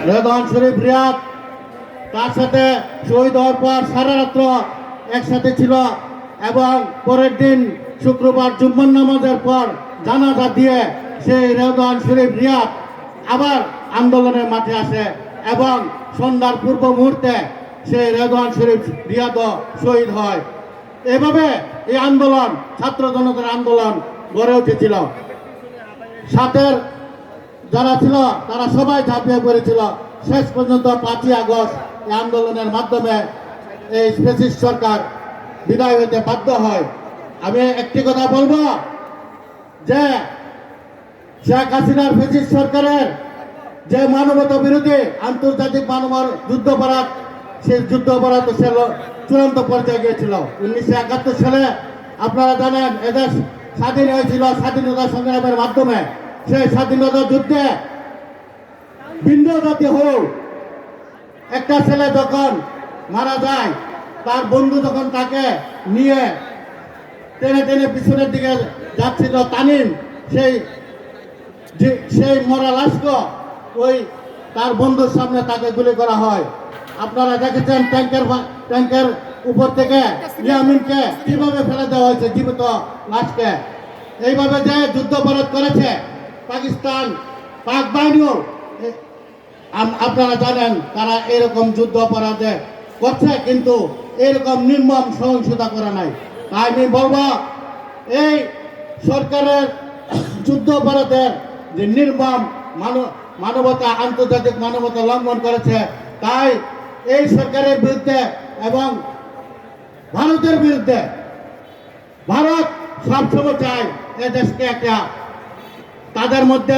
রেদওয়ান শরীফ রিয়াদ তার সাথে শহীদ হওয়ার পর সারা রাত্র একসাথে ছিল এবং পরের দিন শুক্রবার জুম্মার নামাজের পর জানাজা দিয়ে সেই রেদওয়ান শরীফ রিয়াদ আবার আন্দোলনের মাঠে আসে এবং সন্ধ্যার পূর্ব মুহূর্তে সেই রেদওয়ান শরীফ রিয়াদও শহীদ হয়। এভাবে এই আন্দোলন ছাত্র জনতার আন্দোলন গড়ে উঠেছিল। সাথের যারা ছিল তারা সবাই ঝাঁপিয়ে পড়েছিল। শেষ পর্যন্ত 5ই আগস্ট এই আন্দোলনের মাধ্যমে এই ফ্যাসিস্ট সরকার বিদায় হতে বাধ্য হয়। আমি একটি কথা বলবো যে শেখ হাসিনার ফ্যাসিস্ট সরকারের যে মানবতা বিরোধী আন্তর্জাতিক মানব যুদ্ধাপরাধ, সেই যুদ্ধাপরাধ সে চূড়ান্ত পর্যায়ে গিয়েছিল। 1971 সালে আপনারা জানেন এদেশ স্বাধীন হয়েছিল স্বাধীনতা সংগ্রামের মাধ্যমে। সেই স্বাধীনতা যুদ্ধে ভিন্ন জাতি হোক একটা ছেলে যখন মারা যায়, তার বন্ধু যখন তাকে নিয়ে টেনে টেনে পিছনের দিকে যাচ্ছিল তানিম, সেই মরা লাশকে ওই তার বন্ধুর সামনে তাকে গুলি করা হয়। আপনারা দেখেছেন ট্যাঙ্কের উপর থেকে ইয়ামিনকে কিভাবে ফেলে দেওয়া হয়েছে জীবিত লাশকে। এইভাবে যে যুদ্ধাপরাধ করেছে পাকিস্তান, পাক বাহিনীও আপনারা জানেন তারা এরকম যুদ্ধ অপরাধে করছে, কিন্তু এরকম নির্মম সহিংসতা করে নাই। তাই আমি বলবো এই সরকারের যুদ্ধ অপরাধের যে নির্মম মানবতা আন্তর্জাতিক মানবতা লঙ্ঘন করেছে, তাই এই সরকারের বিরুদ্ধে এবং ভারতের বিরুদ্ধে ভারত সবসময় চায় এ দেশকে একটা তাদের মধ্যে